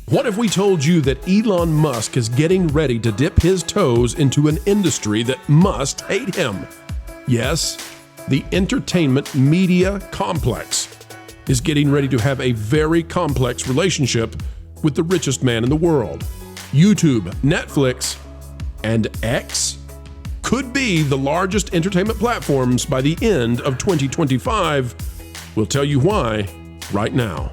What if we told you that Elon Musk is getting ready to dip his toes into an industry that must hate him? Yes, the entertainment media complex is getting ready to have a very complex relationship with the richest man in the world. YouTube, Netflix, and X could be the largest entertainment platforms by the end of 2025. We'll tell you why right now.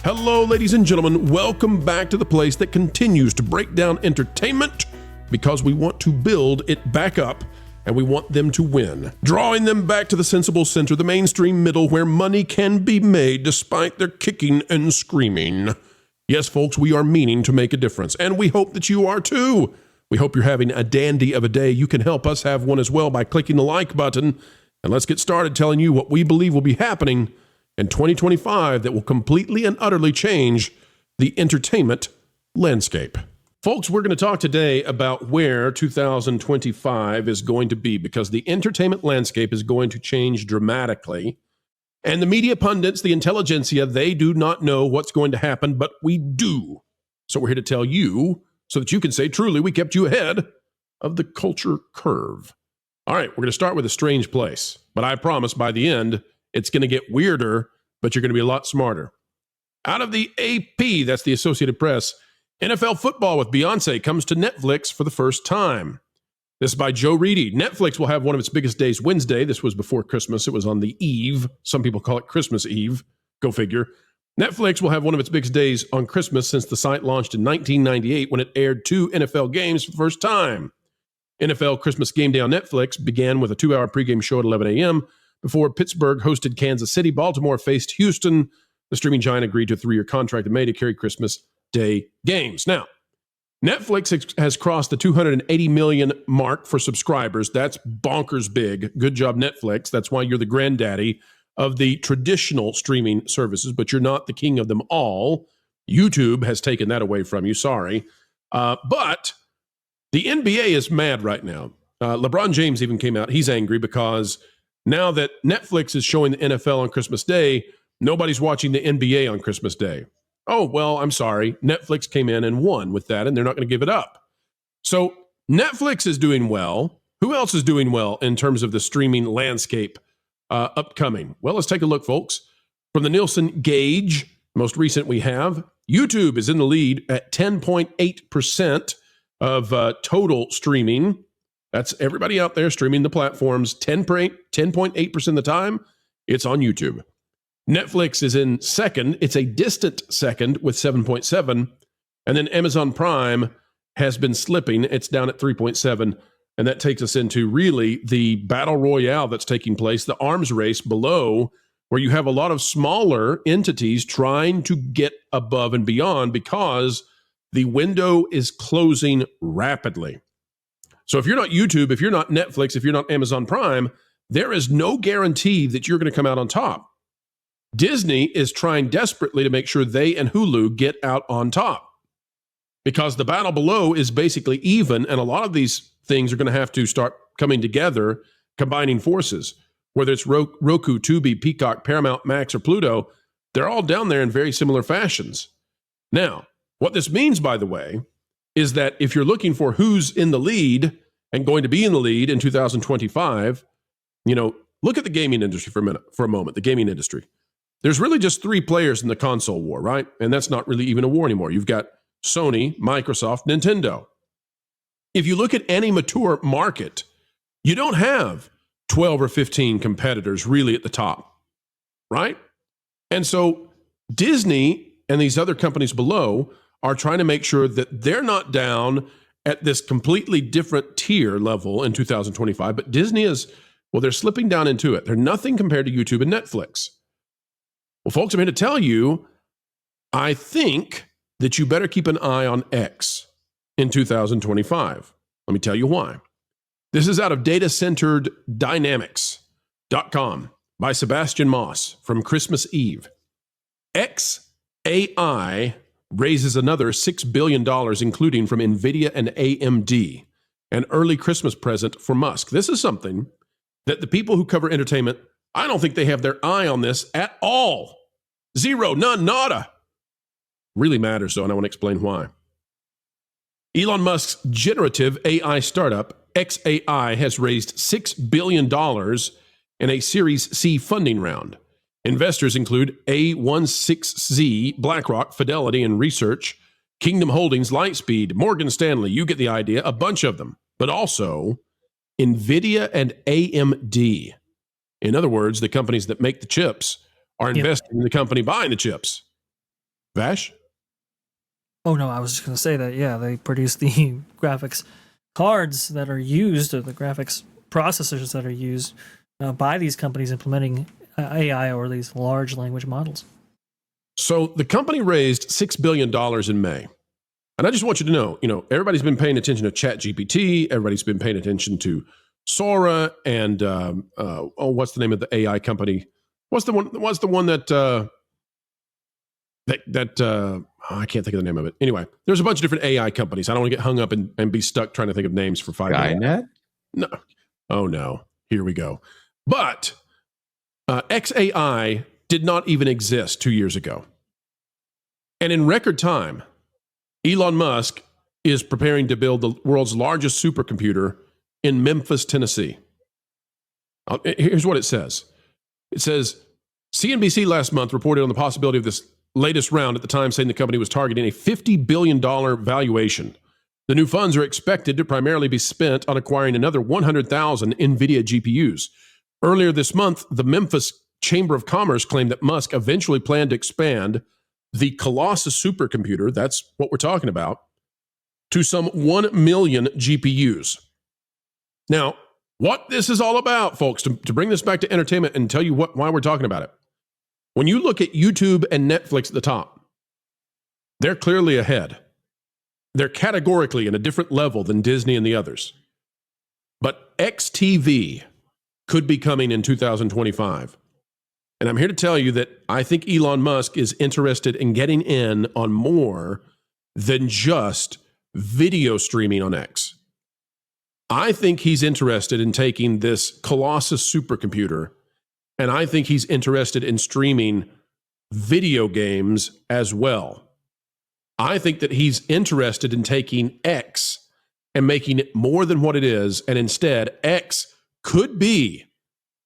Hello, ladies and gentlemen. Welcome back to the place that continues to break down entertainment because we want to build it back up and we want them to win. Drawing them back to the sensible center, the mainstream middle, where money can be made despite their kicking and screaming. Yes, folks, we are meaning to make a difference, and we hope that you are too. We hope you're having a dandy of a day. You can help us have one as well by clicking the like button. And let's get started telling you what we believe will be happening in 2025 that will completely and utterly change the entertainment landscape. Folks, we're going to talk today about where 2025 is going to be because the entertainment landscape is going to change dramatically. And the media pundits, the intelligentsia, they do not know what's going to happen, but we do. So we're here to tell you so that you can say, truly, we kept you ahead of the culture curve. All right, we're going to start with a strange place, but I promise by the end, it's going to get weirder, but you're going to be a lot smarter. Out of the AP, that's the Associated Press, NFL football with Beyonce comes to Netflix for the first time. This is by Joe Reedy. Netflix will have one of its biggest days Wednesday. This was before Christmas. It was on the eve. Some people call it Christmas Eve. Go figure. Netflix will have one of its biggest days on Christmas since the site launched in 1998 when it aired 2 NFL games for the first time. NFL Christmas Game Day on Netflix began with a 2-hour pregame show at 11 a.m. Before Pittsburgh hosted Kansas City, Baltimore faced Houston. The streaming giant agreed to a 3-year contract in May to carry Christmas Day games. Now, Netflix has crossed the 280 million mark for subscribers. That's bonkers big. Good job, Netflix. That's why you're the granddaddy of the traditional streaming services, but you're not the king of them all. YouTube has taken that away from you. Sorry. But the NBA is mad right now. LeBron James even came out. He's angry because now that Netflix is showing the NFL on Christmas Day, nobody's watching the NBA on Christmas Day. Oh, well, I'm sorry. Netflix came in and won with that, and they're not going to give it up. So Netflix is doing well. Who else is doing well in terms of the streaming landscape upcoming? Well, let's take a look, folks. From the Nielsen gauge, most recent we have, YouTube is in the lead at 10.8% of total streaming. That's everybody out there streaming the platforms. 10.8% of the time, it's on YouTube. Netflix is in second. It's a distant second with 7.7. And then Amazon Prime has been slipping. It's down at 3.7. And that takes us into really the battle royale that's taking place, the arms race below, where you have a lot of smaller entities trying to get above and beyond because the window is closing rapidly. So if you're not YouTube, if you're not Netflix, if you're not Amazon Prime, there is no guarantee that you're going to come out on top. Disney is trying desperately to make sure they and Hulu get out on top because the battle below is basically even, and a lot of these things are going to have to start coming together, combining forces. Whether it's Roku, Tubi, Peacock, Paramount, Max, or Pluto, they're all down there in very similar fashions. Now, what this means, by the way, is that if you're looking for who's in the lead and going to be in the lead in 2025, look at the gaming industry for a moment, the gaming industry. There's really just 3 players in the console war, right? And that's not really even a war anymore. You've got Sony, Microsoft, Nintendo. If you look at any mature market, you don't have 12 or 15 competitors really at the top, right? And so Disney and these other companies below are trying to make sure that they're not down at this completely different tier level in 2025, but Disney is, well, they're slipping down into it. They're nothing compared to YouTube and Netflix. Well, folks, I'm here to tell you, I think that you better keep an eye on X in 2025. Let me tell you why. This is out of datacentereddynamics.com by Sebastian Moss from Christmas Eve. XAI raises another $6 billion, including from NVIDIA and AMD, an early Christmas present for Musk. This is something that the people who cover entertainment I don't think they have their eye on this at all. Zero, none, nada. Really matters, though, and I want to explain why. Elon Musk's generative AI startup, XAI, has raised $6 billion in a Series C funding round. Investors include A16Z, BlackRock, Fidelity, and Research, Kingdom Holdings, Lightspeed, Morgan Stanley, you get the idea, a bunch of them, but also NVIDIA and AMD. In other words, the companies that make the chips are investing in the company buying the chips. Vash? Oh, no, I was just going to say that, yeah, they produce the graphics cards that are used, or the graphics processors that are used by these companies implementing AI or these large language models. So the company raised $6 billion in May. And I just want you to know, everybody's been paying attention to ChatGPT. Everybody's been paying attention to Sora and, what's the name of the AI company? What's the one that I can't think of the name of it. Anyway, there's a bunch of different AI companies. I don't want to get hung up and be stuck trying to think of names for 5 minutes. Skynet? No. Oh, no. Here we go. But XAI did not even exist 2 years ago. And in record time, Elon Musk is preparing to build the world's largest supercomputer in Memphis, Tennessee. Here's what it says. It says, CNBC last month reported on the possibility of this latest round, at the time saying the company was targeting a $50 billion valuation. The new funds are expected to primarily be spent on acquiring another 100,000 NVIDIA GPUs. Earlier this month, the Memphis Chamber of Commerce claimed that Musk eventually planned to expand the Colossus supercomputer, that's what we're talking about, to some 1 million GPUs. Now, what this is all about, folks, to bring this back to entertainment and tell you why we're talking about it. When you look at YouTube and Netflix at the top, they're clearly ahead. They're categorically in a different level than Disney and the others. But XTV could be coming in 2025. And I'm here to tell you that I think Elon Musk is interested in getting in on more than just video streaming on X. I think he's interested in taking this Colossus supercomputer, and I think he's interested in streaming video games as well. I think that he's interested in taking X and making it more than what it is, and instead, X could be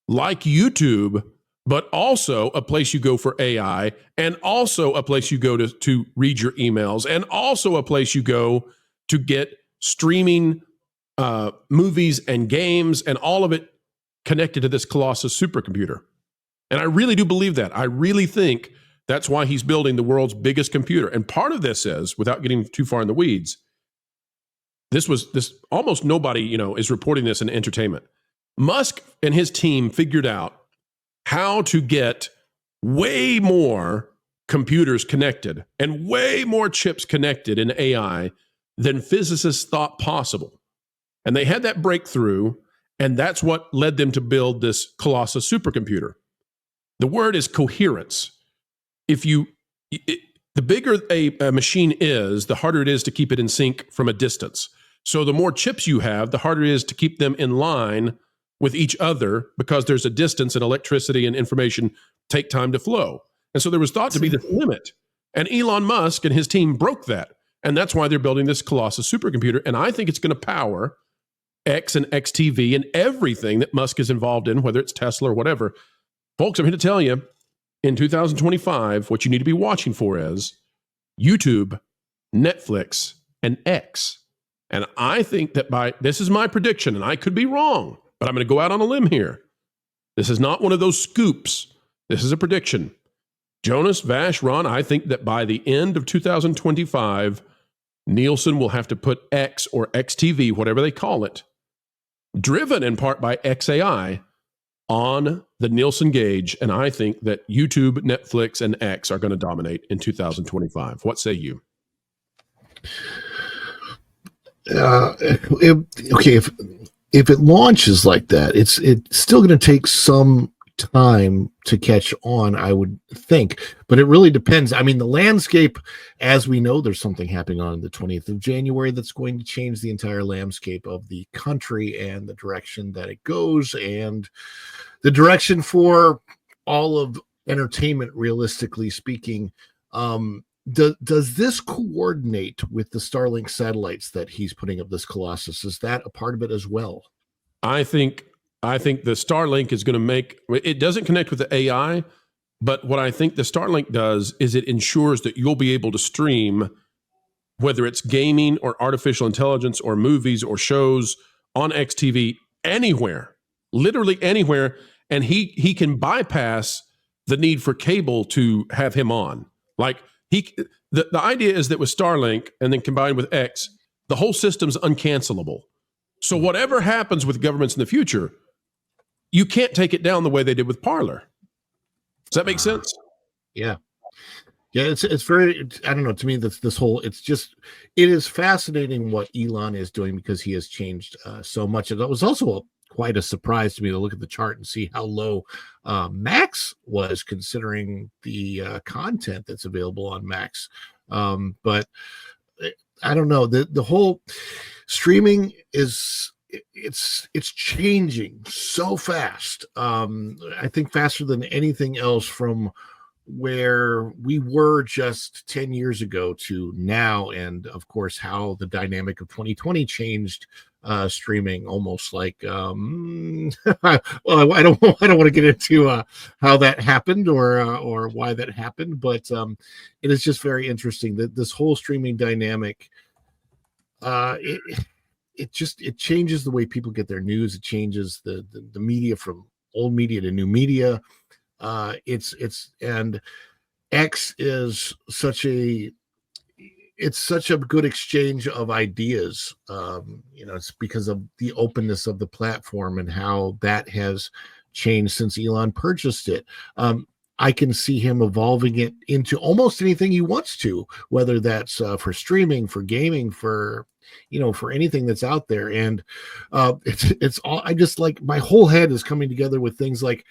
like YouTube, but also a place you go for AI, and also a place you go to read your emails, and also a place you go to get streaming movies and games, and all of it connected to this Colossus supercomputer. And I really do believe that. I really think that's why he's building the world's biggest computer. And part of this is, without getting too far in the weeds, this almost nobody, is reporting this in entertainment. Musk and his team figured out how to get way more computers connected and way more chips connected in AI than physicists thought possible. And they had that breakthrough, and that's what led them to build this Colossus supercomputer. The word is coherence. The bigger a machine is, the harder it is to keep it in sync from a distance. So the more chips you have, the harder it is to keep them in line with each other, because there's a distance, and electricity and information take time to flow. And so there was thought to be this limit. And Elon Musk and his team broke that. And that's why they're building this Colossus supercomputer. And I think it's going to power X and XTV and everything that Musk is involved in, whether it's Tesla or whatever. Folks, I'm here to tell you, in 2025, what you need to be watching for is YouTube, Netflix, and X. And I think that this is my prediction, and I could be wrong, but I'm going to go out on a limb here. This is not one of those scoops. This is a prediction. Jonas, Vash, Ron, I think that by the end of 2025, Nielsen will have to put X or XTV, whatever they call it, driven in part by XAI, on the Nielsen gauge. And I think that YouTube, Netflix, and X are going to dominate in 2025. What say you? If it launches like that, it's still going to take some time to catch on, I would think, but it really depends. I mean, the landscape, as we know, there's something happening on the 20th of January that's going to change the entire landscape of the country and the direction that it goes, and the direction for all of entertainment, realistically speaking. Does this coordinate with the Starlink satellites that he's putting up, this Colossus? Is that a part of it as well? I think the Starlink is going to make it doesn't connect with the AI, but what I think the Starlink does is it ensures that you'll be able to stream, whether it's gaming or artificial intelligence or movies or shows on XTV anywhere, literally anywhere, and he can bypass the need for cable to have him on. Like the idea is that with Starlink and then combined with X, the whole system's uncancelable. So whatever happens with governments in the future, you can't take it down the way they did with Parler. Does that make sense? Yeah. It's very, I don't know, to me, this whole, it is fascinating what Elon is doing, because he has changed so much. And that was also quite a surprise to me to look at the chart and see how low Max was, considering the content that's available on Max. But I don't know, the whole streaming is, it's changing so fast. I think faster than anything else, from where we were just 10 years ago to now. And of course, how the dynamic of 2020 changed streaming, almost like well, I don't want to get into how that happened or why that happened, but it is just very interesting that this whole streaming dynamic, it changes the way people get their news. It changes the media from old media to new media. And X is such a good exchange of ideas. It's because of the openness of the platform and how that has changed since Elon purchased it. I can see him evolving it into almost anything he wants to, whether that's for streaming, for gaming, for anything that's out there. And it's all, I just, like, my whole head is coming together with things like,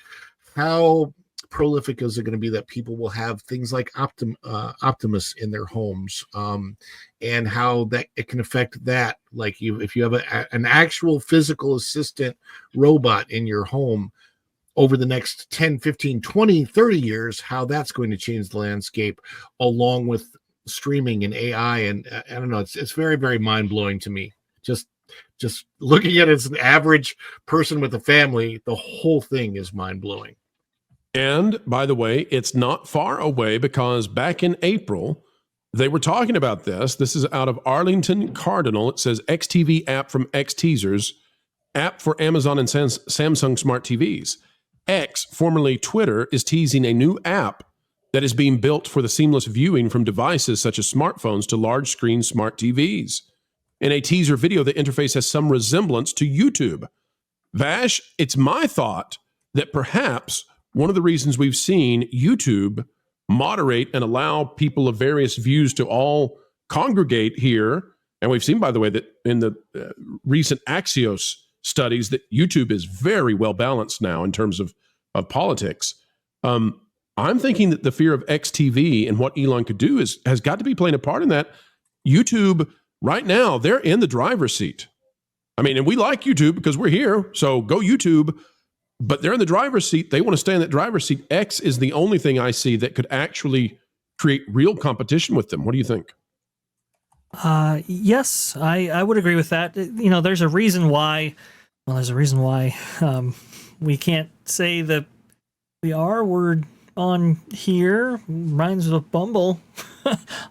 how prolific is it going to be that people will have things like Optimus in their homes, and how that it can affect that. Like, if you have an actual physical assistant robot in your home over the next 10, 15, 20, 30 years, how that's going to change the landscape, along with streaming and AI. And I don't know, it's very, very mind-blowing to me. Just looking at it as an average person with a family, the whole thing is mind-blowing. And by the way, it's not far away, because back in April, they were talking about this. This is out of Arlington Cardinal. It says XTV app from X Teasers, app for Amazon and Samsung smart TVs. X, formerly Twitter, is teasing a new app that is being built for the seamless viewing from devices such as smartphones to large screen smart TVs. In a teaser video, the interface has some resemblance to YouTube. Vash, it's my thought that perhaps one of the reasons we've seen YouTube moderate and allow people of various views to all congregate here, and we've seen, by the way, that in the recent Axios studies, that YouTube is very well balanced now in terms of politics. I'm thinking that the fear of XTV and what Elon could do has got to be playing a part in that. YouTube, right now, they're in the driver's seat. I mean, and we like YouTube because we're here, so go YouTube. But they're in the driver's seat. They want to stay in that driver's seat. X is the only thing I see that could actually create real competition with them. What do you think? Yes, I would agree with that. There's a reason why. Well, there's a reason why we can't say the R word on here. Reminds me of Bumble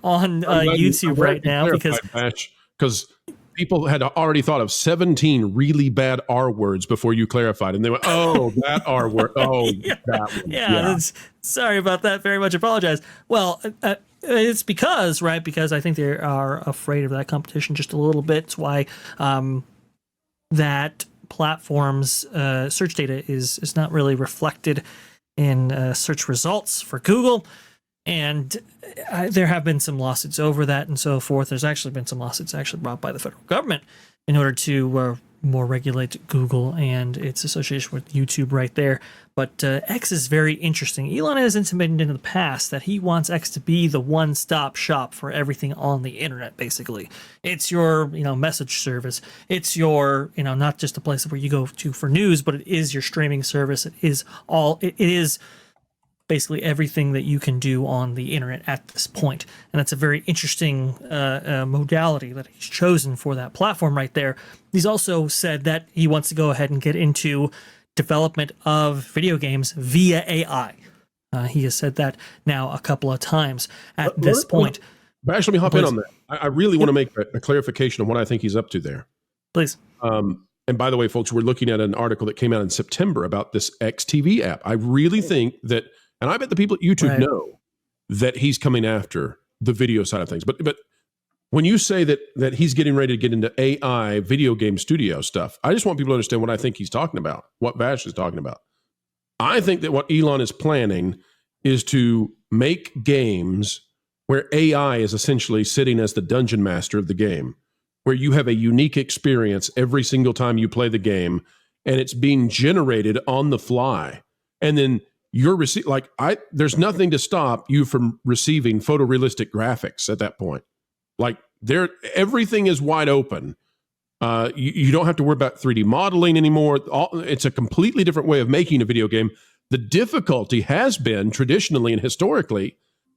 on YouTube right now, because people had already thought of 17 really bad R words before you clarified, and they went, "Oh, that R word. Oh, yeah. that one." Yeah. Sorry about that. Very much apologize. Well, it's because I think they are afraid of that competition just a little bit. It's why that platform's search data is not really reflected in search results for Google. And there have been some lawsuits over that and so forth. There's actually been some lawsuits brought by the federal government in order to more regulate Google and its association with YouTube right there. But X is very interesting. Elon has intimated in the past that he wants X to be the one-stop shop for everything on the internet, basically. It's your, message service. It's your, not just a place where you go to for news, but it is your streaming service. It is basically everything that you can do on the internet at this point. And that's a very interesting modality that he's chosen for that platform right there. He's also said that he wants to go ahead and get into development of video games via AI. He has said that now a couple of times at this point. Bash, let me hop in on that. I really want to make a clarification on what I think he's up to there. Please. And by the way, folks, we're looking at an article that came out in September about this XTV app. I really think that, and I bet the people at YouTube know that he's coming after the video side of things. But when you say that he's getting ready to get into AI video game studio stuff, I just want people to understand what I think he's talking about, what Vash is talking about. I think that what Elon is planning is to make games where AI is essentially sitting as the dungeon master of the game, where you have a unique experience every single time you play the game, and it's being generated on the fly. And then you're there's nothing to stop you from receiving photorealistic graphics at that point. Like everything is wide open. You don't have to worry about 3D modeling anymore. It's a completely different way of making a video game. The difficulty has been traditionally and historically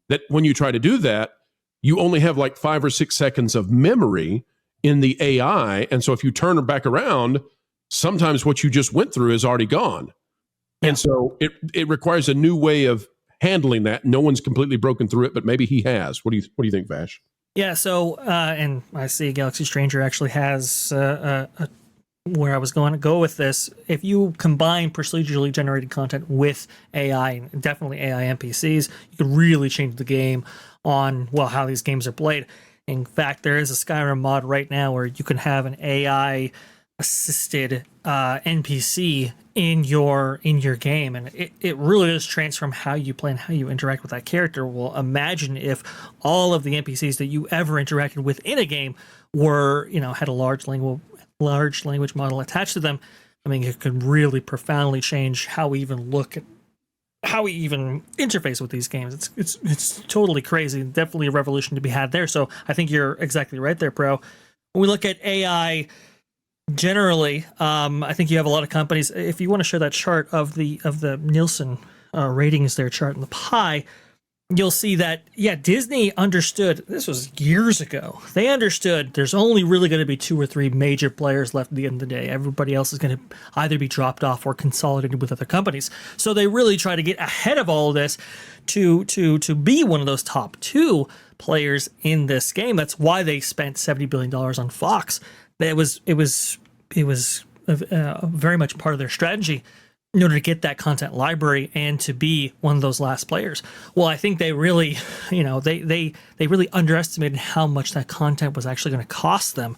that when you try to do that, you only have like 5 or 6 seconds of memory in the AI. And so if you turn it back around, sometimes what you just went through is already gone. Yeah. And so it requires a new way of handling that. No one's completely broken through it, but maybe he has. What do you think, Vash? Yeah, so, and I see Galaxy Stranger actually has where I was going to go with this. If you combine procedurally generated content with AI, and definitely AI NPCs, you could really change the game on, how these games are played. In fact, there is a Skyrim mod right now where you can have an AI assisted NPC in your game, and it really does transform how you play and how you interact with that character. Well, imagine if all of the NPCs that you ever interacted with in a game were, had a large language model attached to them. I mean, it could really profoundly change how we even look at how we even interface with these games. It's totally crazy. Definitely a revolution to be had there. So I think you're exactly right there, Pro. When we look at AI generally, I think you have a lot of companies. If you want to show that chart of the Nielsen ratings, their chart in the pie, you'll see that Disney understood. This was years ago. They understood there's only really going to be 2 or 3 major players left at the end of the day. Everybody else is going to either be dropped off or consolidated with other companies. So they really try to get ahead of all of this to be one of those top 2 players in this game. That's why they spent $70 billion on Fox. It was very much part of their strategy in order to get that content library and to be one of those last players. Well, I think they really, they really underestimated how much that content was actually going to cost them,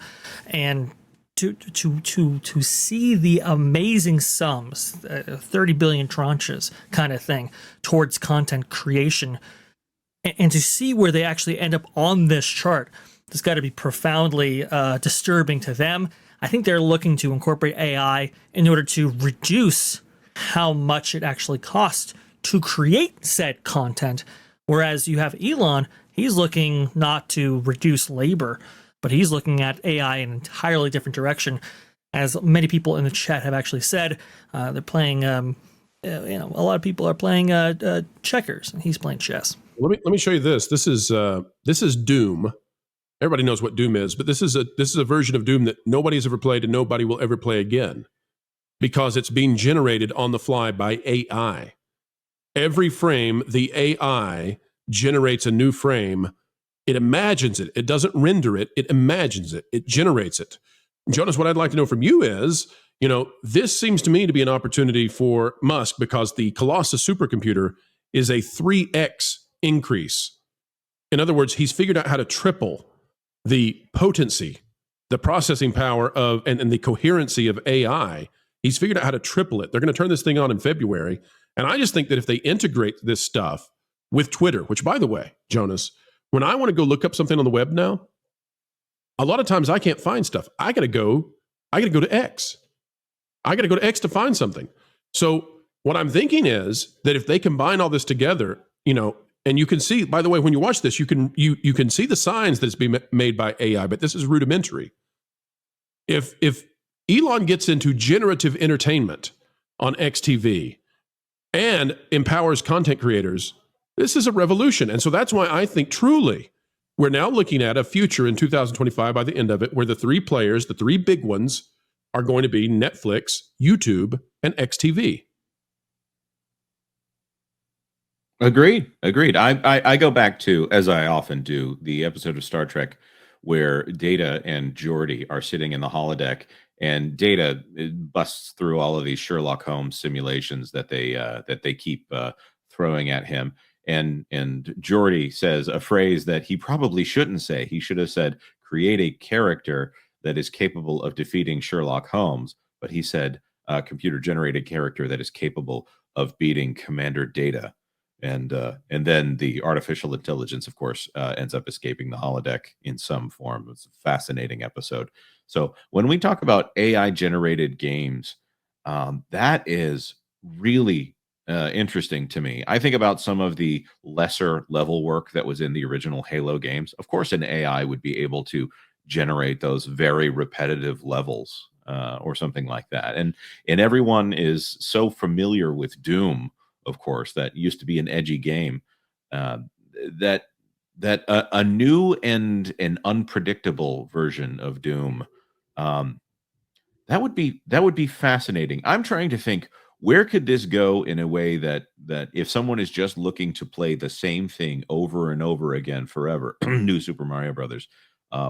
and to see the amazing sums, 30 billion tranches kind of thing towards content creation, and to see where they actually end up on this chart. It's got to be profoundly disturbing to them. I think they're looking to incorporate AI in order to reduce how much it actually costs to create said content. Whereas you have Elon, he's looking not to reduce labor, but he's looking at AI in an entirely different direction. As many people in the chat have actually said, they're playing, a lot of people are playing checkers, and he's playing chess. Let me show you this. This is Doom. Everybody knows what Doom is, but this is a version of Doom that nobody's ever played and nobody will ever play again, because it's being generated on the fly by AI. Every frame, the AI generates a new frame. It imagines it. It doesn't render it. It imagines it. It generates it. Jonas, what I'd like to know from you is, this seems to me to be an opportunity for Musk, because the Colossus supercomputer is a 3x increase. In other words, he's figured out how to triple the potency, the processing power of, and the coherency of AI. He's figured out how to triple it. They're going to turn this thing on in February. And I just think that if they integrate this stuff with Twitter, which, by the way, Jonas, when I want to go look up something on the web now, a lot of times I can't find stuff. I got to go I got to go to X. I got to go to X to find something. So what I'm thinking is that if they combine all this together, and you can see, by the way, when you watch this, you can see the signs that it's being made by AI, but this is rudimentary. If Elon gets into generative entertainment on XTV and empowers content creators, this is a revolution. And so that's why I think truly we're now looking at a future in 2025 by the end of it where the three players, the three big ones, are going to be Netflix, YouTube, and XTV. Agreed. I go back to, as I often do, the episode of Star Trek where Data and Geordi are sitting in the holodeck, and Data busts through all of these Sherlock Holmes simulations that they keep throwing at him. And Geordi says a phrase that he probably shouldn't say. He should have said, "Create a character that is capable of defeating Sherlock Holmes." But he said, "Computer-generated character that is capable of beating Commander Data." And then the artificial intelligence, of course, ends up escaping the holodeck in some form. It's a fascinating episode. So when we talk about AI-generated games, that is really interesting to me. I think about some of the lesser level work that was in the original Halo games. Of course, an AI would be able to generate those very repetitive levels or something like that. And everyone is so familiar with Doom, of course, that used to be an edgy game, that a new and an unpredictable version of Doom, that would be fascinating. I'm trying to think, where could this go in a way that if someone is just looking to play the same thing over and over again forever, New Super Mario Brothers,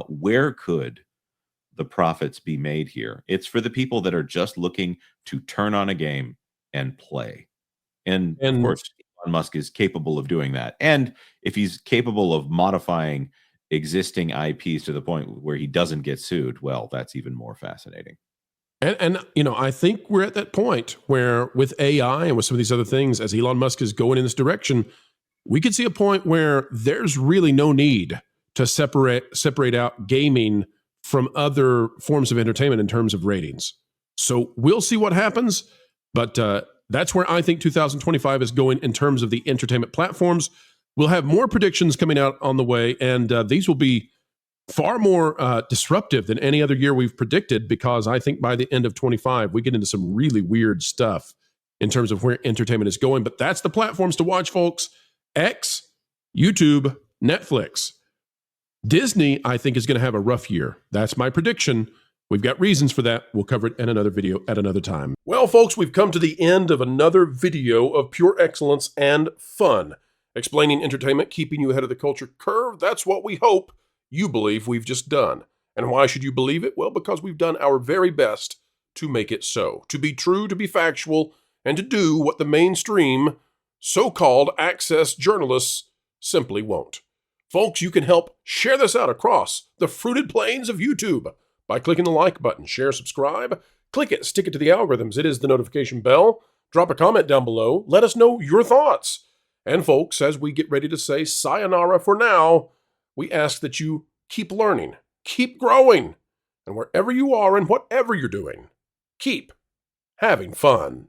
where could the profits be made here? It's for the people that are just looking to turn on a game and play. And of course, Elon Musk is capable of doing that. And if he's capable of modifying existing IPs to the point where he doesn't get sued, well, that's even more fascinating. And I think we're at that point where with AI and with some of these other things, as Elon Musk is going in this direction, we could see a point where there's really no need to separate out gaming from other forms of entertainment in terms of ratings. So we'll see what happens, but that's where I think 2025 is going in terms of the entertainment platforms. We'll have more predictions coming out on the way, and these will be far more disruptive than any other year we've predicted, because I think by the end of 25, we get into some really weird stuff in terms of where entertainment is going. But that's the platforms to watch, folks. X, YouTube, Netflix. Disney, I think, is going to have a rough year. That's my prediction. We've got reasons for that. We'll cover it in another video at another time. Well, folks, we've come to the end of another video of pure excellence and fun, explaining entertainment, keeping you ahead of the culture curve. That's what we hope you believe we've just done. And why should you believe it? Well, because we've done our very best to make it so, to be true, to be factual, and to do what the mainstream so-called access journalists simply won't. Folks, you can help share this out across the fruited plains of YouTube by clicking the like button, share, subscribe, click it, stick it to the algorithms. It is the notification bell. Drop a comment down below. Let us know your thoughts. And folks, as we get ready to say sayonara for now, we ask that you keep learning, keep growing, and wherever you are and whatever you're doing, keep having fun.